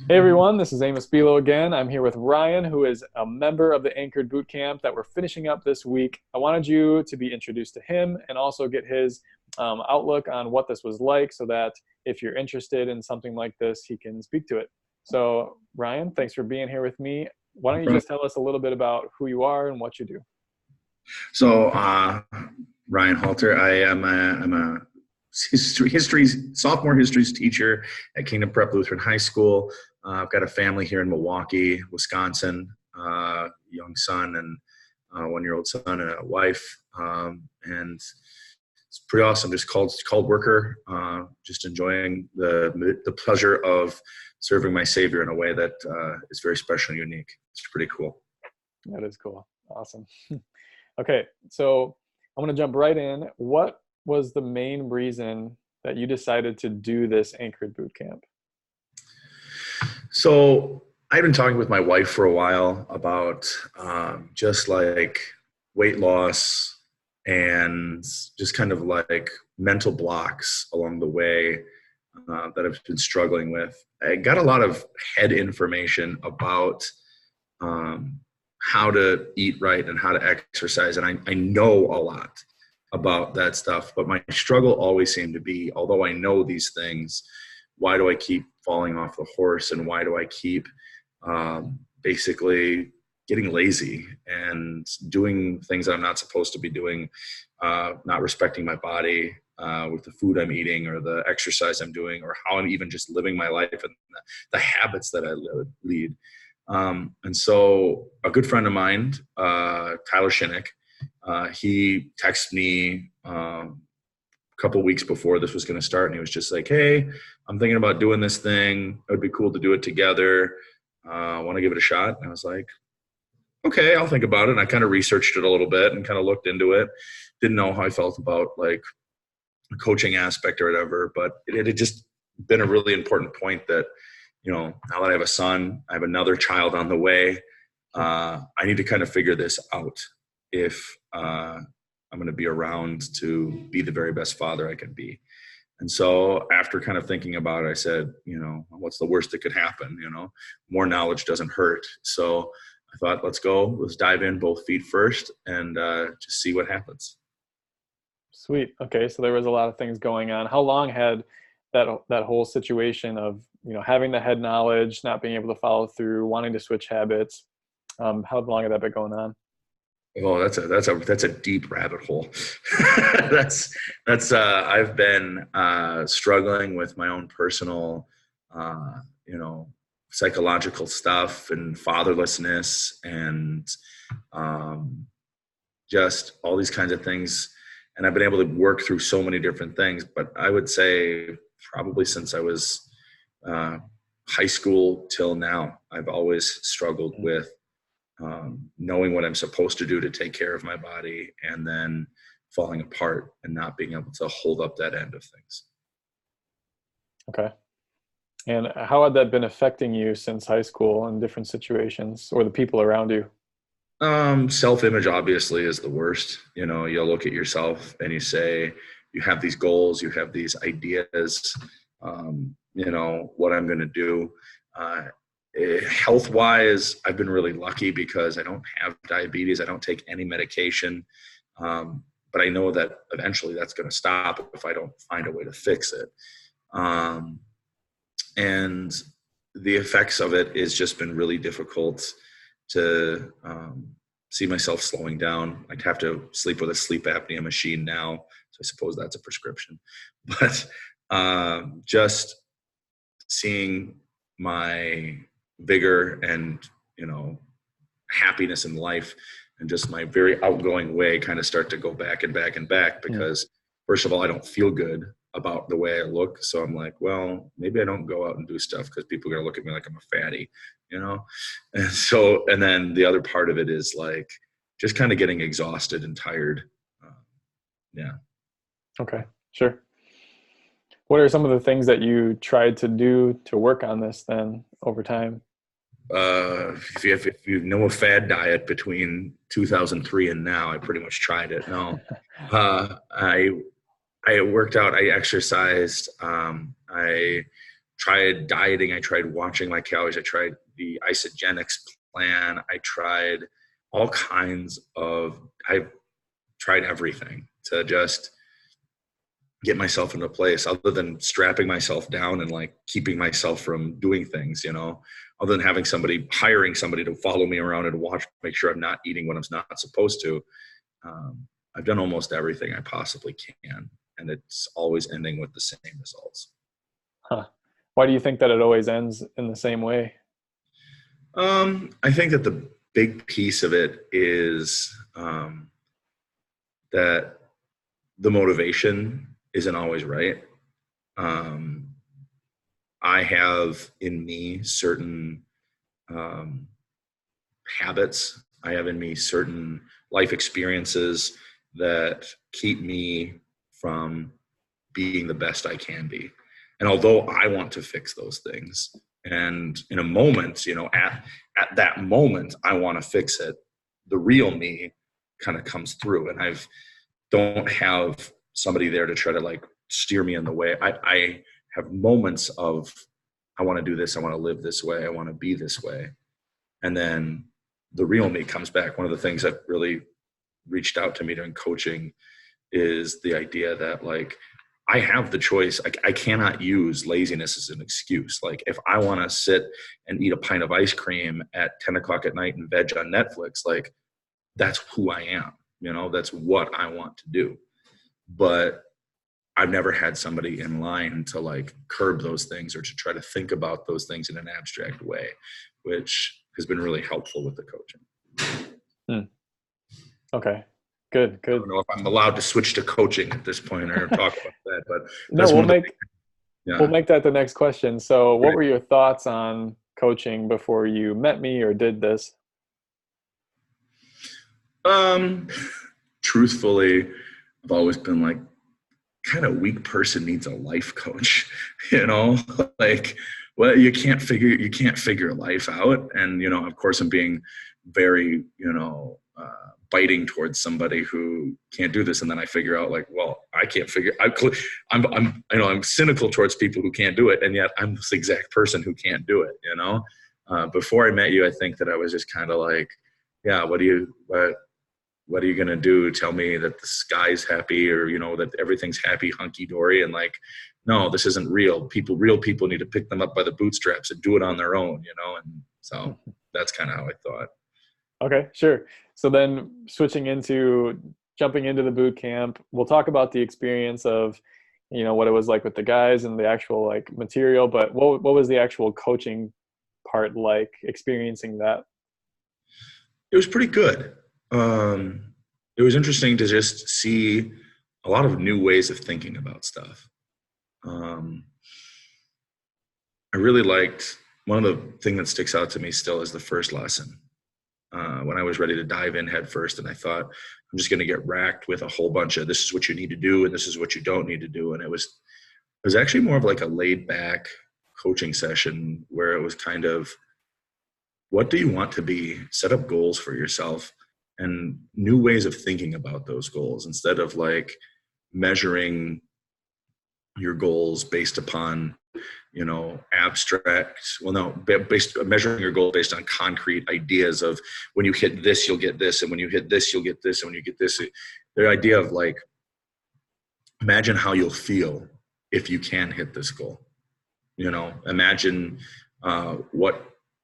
Hey everyone, this is Amos Bilo again. I'm here with Ryan, who is a member of the Anchored Bootcamp that we're finishing up this week. I wanted you to be introduced to him and also get his outlook on what this was like so that if you're interested in something like this, he can speak to it. So, Ryan, thanks for being here with me. Why don't you just tell us a little bit about who you are and what you do? So, Ryan Halter, I'm a history sophomore histories teacher at Kingdom Prep Lutheran High School. I've got a family here in Milwaukee, Wisconsin, young son and 1-year-old son and a wife, and it's pretty awesome. Just called worker, just enjoying the pleasure of serving my Savior in a way that is very special and unique. It's pretty cool. That is cool. Awesome. Okay, so I'm going to jump right in. What was the main reason that you decided to do this Anchored Bootcamp? So I've been talking with my wife for a while about just like weight loss and just kind of like mental blocks along the way that I've been struggling with. I got a lot of head information about how to eat right and how to exercise. And I know a lot about that stuff, but my struggle always seemed to be, although I know these things, why do I keep falling off the horse? And why do I keep basically getting lazy and doing things that I'm not supposed to be doing, not respecting my body with the food I'm eating or the exercise I'm doing or how I'm even just living my life and the habits that I lead. And so a good friend of mine, Tyler Shinnick, he texted me a couple of weeks before this was going to start, and he was just like, "Hey, I'm thinking about doing this thing. It would be cool to do it together. I want to give it a shot." And I was like, "Okay, I'll think about it." And I kind of researched it a little bit and kind of looked into it. Didn't know how I felt about like the coaching aspect or whatever, but it had just been a really important point that, now that I have a son, I have another child on the way. I need to kind of figure this out if I'm going to be around to be the very best father I can be. And so after kind of thinking about it, I said, what's the worst that could happen? More knowledge doesn't hurt. So I thought, let's dive in both feet first and just see what happens. Sweet. Okay, so there was a lot of things going on. How long had that whole situation of having the head knowledge, not being able to follow through, wanting to switch habits? How long had that been going on? Oh, that's a deep rabbit hole. that's I've been struggling with my own personal, psychological stuff and fatherlessness and just all these kinds of things. And I've been able to work through so many different things. But I would say probably since I was high school till now, I've always struggled with knowing what I'm supposed to do to take care of my body and then falling apart and not being able to hold up that end of things. Okay. And how had that been affecting you since high school in different situations or the people around you? Self-image obviously is the worst. You'll look at yourself and you say, you have these goals, you have these ideas, what I'm going to do. Health-wise, I've been really lucky because I don't have diabetes. I don't take any medication. But I know that eventually that's going to stop if I don't find a way to fix it. And the effects of it has just been really difficult to see myself slowing down. I'd have to sleep with a sleep apnea machine now. So I suppose that's a prescription. But just seeing my vigor and, happiness in life and just my very outgoing way kind of start to go back and back and back because first of all, I don't feel good about the way I look. So I'm like, well, maybe I don't go out and do stuff because people are going to look at me like I'm a fatty, And then the other part of it is like just kind of getting exhausted and tired. Yeah. Okay, sure. What are some of the things that you tried to do to work on this then over time? If you know a fad diet between 2003 and now, I pretty much tried it. No, I worked out, I exercised, I tried dieting. I tried watching my calories. I tried the isogenics plan. I tried all kinds of, I've tried everything to just get myself into place, other than strapping myself down and like keeping myself from doing things, other than hiring somebody to follow me around and watch, make sure I'm not eating what I'm not supposed to. I've done almost everything I possibly can, and it's always ending with the same results. Huh. Why do you think that it always ends in the same way? I think that the big piece of it is that the motivation isn't always right. I have in me certain habits. I have in me certain life experiences that keep me from being the best I can be. And although I want to fix those things, and in a moment, at that moment, I want to fix it, the real me kind of comes through, and don't have somebody there to try to like steer me in the way. I have moments of, I want to do this. I want to live this way. I want to be this way. And then the real me comes back. One of the things that really reached out to me during coaching is the idea that like, I have the choice. I cannot use laziness as an excuse. Like if I want to sit and eat a pint of ice cream at 10 o'clock at night and veg on Netflix, like that's who I am. That's what I want to do. But I've never had somebody in line to like curb those things or to try to think about those things in an abstract way, which has been really helpful with the coaching. Okay. Good. I don't know if I'm allowed to switch to coaching at this point or talk about that, but no, we'll make that the next question. So what were your thoughts on coaching before you met me or did this? Truthfully, I've always been like, kind of weak person needs a life coach, like, well, you can't figure life out. And, of course I'm being very, biting towards somebody who can't do this. And then I figure out like, well, I'm cynical towards people who can't do it. And yet I'm this exact person who can't do it. Before I met you, I think that I was just kind of like, yeah, what are you going to do? Tell me that the sky's happy or, that everything's happy, hunky dory. And like, no, this isn't real. Real people need to pick them up by the bootstraps and do it on their own, and so that's kind of how I thought. Okay, sure. So then jumping into the boot camp, we'll talk about the experience of, what it was like with the guys and the actual like material, but what was the actual coaching part like, experiencing that? It was pretty good. It was interesting to just see a lot of new ways of thinking about stuff. I really liked, one of the things that sticks out to me still is the first lesson. When I was ready to dive in head first, and I thought, I'm just going to get racked with a whole bunch of, this is what you need to do and this is what you don't need to do. And it was actually more of like a laid back coaching session where it was kind of, what do you want to be? Set up goals for yourself and new ways of thinking about those goals, instead of like measuring your goals based upon, measuring your goal based on concrete ideas of, when you hit this, you'll get this. And when you hit this, you'll get this. And when you get this, the idea of like, imagine how you'll feel if you can hit this goal. Imagine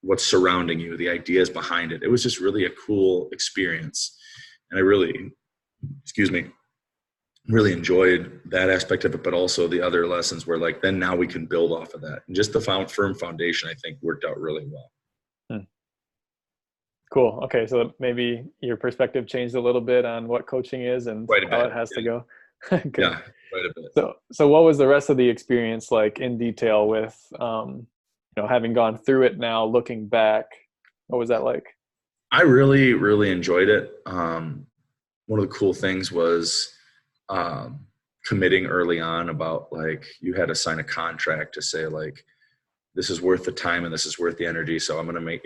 what's surrounding you, the ideas behind it. It was just really a cool experience. And I really enjoyed that aspect of it, but also the other lessons were like, then now we can build off of that. And just the firm foundation, I think, worked out really well. Cool. Okay. So maybe your perspective changed a little bit on what coaching is and how it has to go. Yeah, quite a bit. So what was the rest of the experience like in detail with, having gone through it now, looking back, what was that like? I really, really enjoyed it. One of the cool things was committing early on about like, you had to sign a contract to say like, this is worth the time and this is worth the energy. So I'm going to make,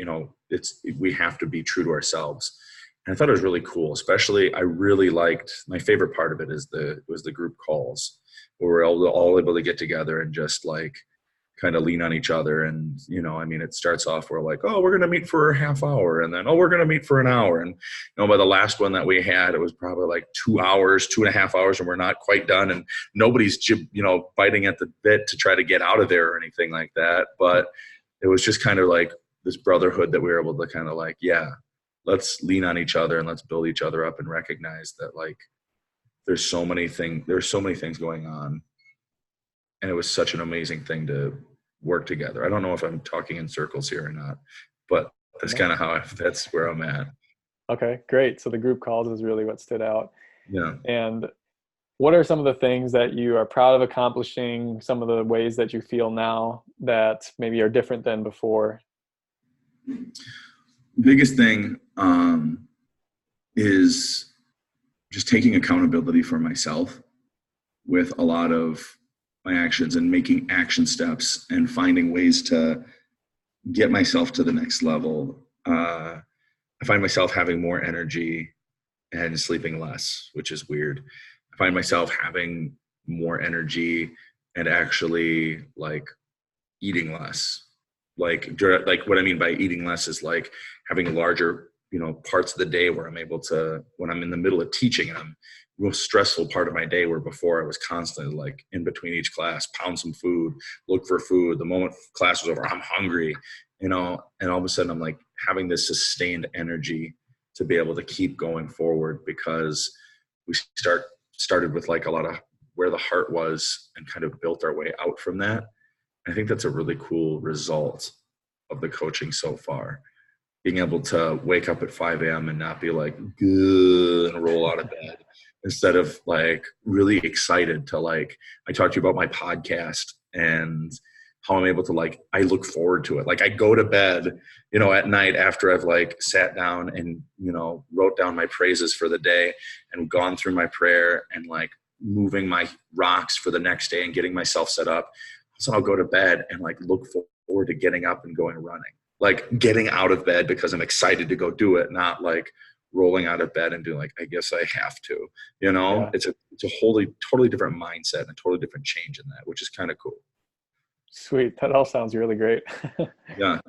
we have to be true to ourselves. And I thought it was really cool. Especially, I really liked, my favorite part of it was the group calls where we're all able to get together and just like kind of lean on each other. And, I mean, it starts off, we're like, oh, we're going to meet for a half hour. And then, oh, we're going to meet for an hour. And, by the last one that we had, it was probably like 2 hours, 2.5 hours, and we're not quite done. And nobody's, biting at the bit to try to get out of there or anything like that. But it was just kind of like this brotherhood that we were able to kind of like, yeah, let's lean on each other and let's build each other up and recognize that, like, there's so many things going on. And it was such an amazing thing to work together. I don't know if I'm talking in circles here or not, but that's kind of that's where I'm at. Okay, great. So the group calls is really what stood out. Yeah. And what are some of the things that you are proud of accomplishing, some of the ways that you feel now that maybe are different than before? Biggest thing is just taking accountability for myself with a lot of my actions and making action steps and finding ways to get myself to the next level. I find myself having more energy and sleeping less, which is weird. I find myself having more energy and actually like eating less. Like what I mean by eating less is like having larger, parts of the day where I'm able to, when I'm in the middle of teaching and I'm most stressful part of my day, where before I was constantly like in between each class, pound some food, look for food. The moment class was over, I'm hungry, and all of a sudden I'm like having this sustained energy to be able to keep going forward, because we started with like a lot of where the heart was and kind of built our way out from that. I think that's a really cool result of the coaching so far. Being able to wake up at 5 a.m. and not be like, good, and roll out of bed. Instead of like really excited to like, I talked to you about my podcast and how I'm able to like, I look forward to it. Like I go to bed, at night after I've like sat down and, wrote down my praises for the day and gone through my prayer and like moving my rocks for the next day and getting myself set up. So I'll go to bed and like look forward to getting up and going running, like getting out of bed because I'm excited to go do it, not like rolling out of bed and doing like, I guess I have to, Yeah. It's a totally different mindset and a totally different change in that, which is kind of cool. Sweet. That all sounds really great. Yeah.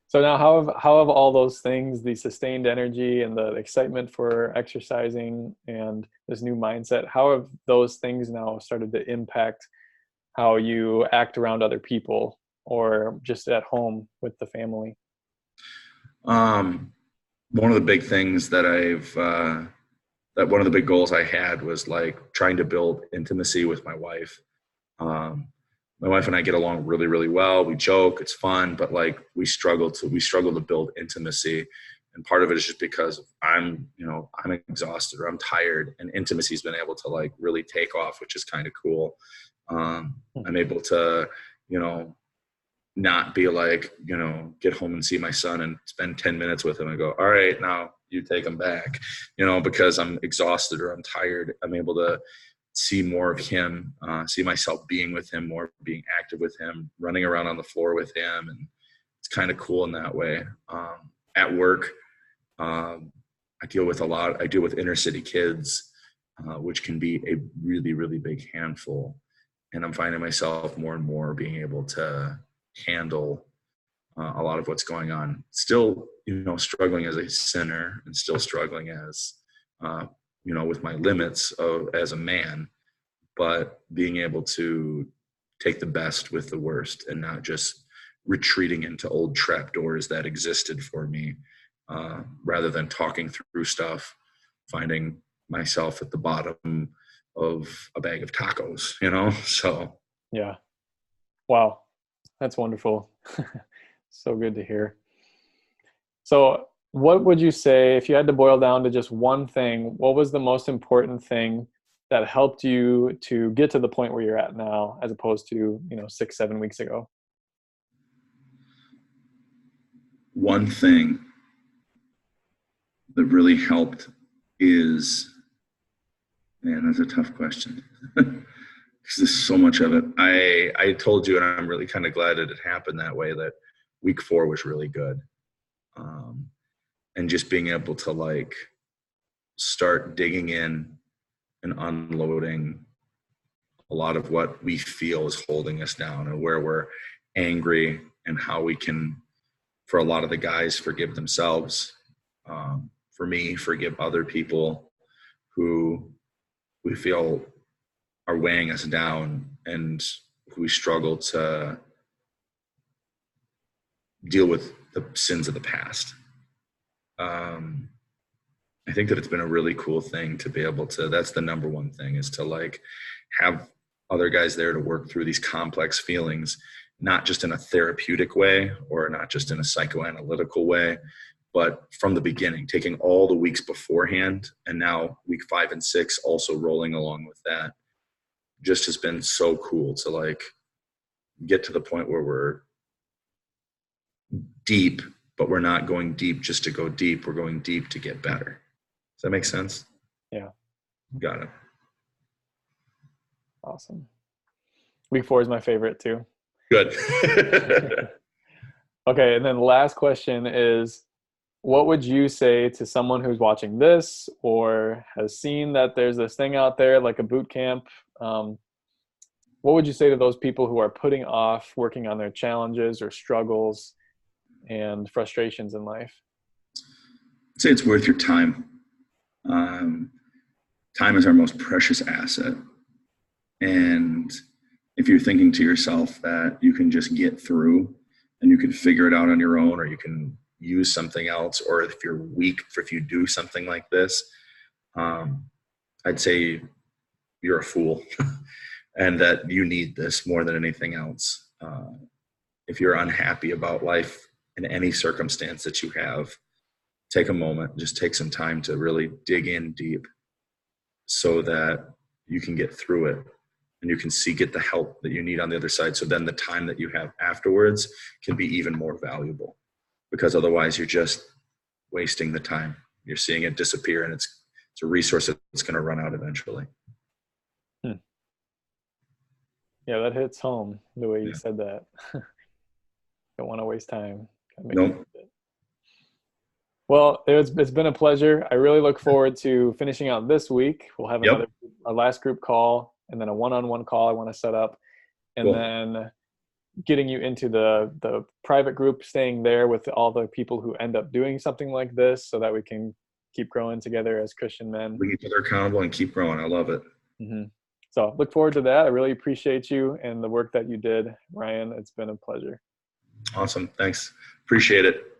So now how have all those things, the sustained energy and the excitement for exercising and this new mindset, how have those things now started to impact how you act around other people or just at home with the family? One of the big things that one of the big goals I had was like trying to build intimacy with my wife. My wife and I get along really, really well. We joke, it's fun, but like we struggle to build intimacy. And part of it is just because I'm exhausted or I'm tired, and intimacy's been able to like really take off, which is kind of cool. I'm able to, not be like, get home and see my son and spend 10 minutes with him and go, all right, now you take him back, because I'm exhausted or I'm tired. I'm able to see more of him, see myself being with him more, being active with him, running around on the floor with him. And it's kind of cool in that way. At work, I deal with inner city kids, which can be a really, really big handful. And I'm finding myself more and more being able to handle a lot of what's going on. Still, struggling as a sinner and still struggling as, with my limits as a man, but being able to take the best with the worst and not just retreating into old trapdoors that existed for me, rather than talking through stuff, finding myself at the bottom of a bag of tacos, so. Yeah. Wow. That's wonderful. So good to hear. So what would you say, if you had to boil down to just one thing, what was the most important thing that helped you to get to the point where you're at now, as opposed to, 6-7 weeks ago? One thing that really helped is, man, that's a tough question. Because there's so much of it. I told you, and I'm really kind of glad that it happened that way, that week 4 was really good. And just being able to like start digging in and unloading a lot of what we feel is holding us down and where we're angry, and how we can, for a lot of the guys, forgive themselves. For me, forgive other people who we feel are weighing us down and who we struggle to deal with the sins of the past. I think that it's been a really cool thing to be able to, that's the number one thing, is to like have other guys there to work through these complex feelings, not just in a therapeutic way or not just in a psychoanalytical way, but from the beginning, taking all the weeks beforehand and now week 5 and 6 also rolling along with that, just has been so cool to like get to the point where we're deep, but we're not going deep just to go deep. We're going deep to get better. Does that make sense? Yeah. Got it. Awesome. Week 4 is my favorite too. Good. Okay. And then the last question is, what would you say to someone who's watching this or has seen that there's this thing out there like a boot camp? What would you say to those people who are putting off working on their challenges or struggles and frustrations in life? I'd say it's worth your time. Time is our most precious asset. And if you're thinking to yourself that you can just get through and you can figure it out on your own, or you can use something else, or if you're weak if you do something like this, I'd say you're a fool and that you need this more than anything else. If you're unhappy about life in any circumstance that you have, take a moment, just take some time to really dig in deep so that you can get through it and you can get the help that you need on the other side. So then the time that you have afterwards can be even more valuable, because otherwise you're just wasting the time. You're seeing it disappear, and it's a resource that's going to run out eventually. Yeah, that hits home the way you said that. Don't want to waste time. Nope. Well, it's been a pleasure. I really look forward to finishing out this week. We'll have our last group call, and then a one-on-one call I want to set up, and then getting you into the private group, staying there with all the people who end up doing something like this, so that we can keep growing together as Christian men. We keep each other accountable and keep growing. I love it. Mm-hmm. So look forward to that. I really appreciate you and the work that you did, Ryan. It's been a pleasure. Awesome. Thanks. Appreciate it.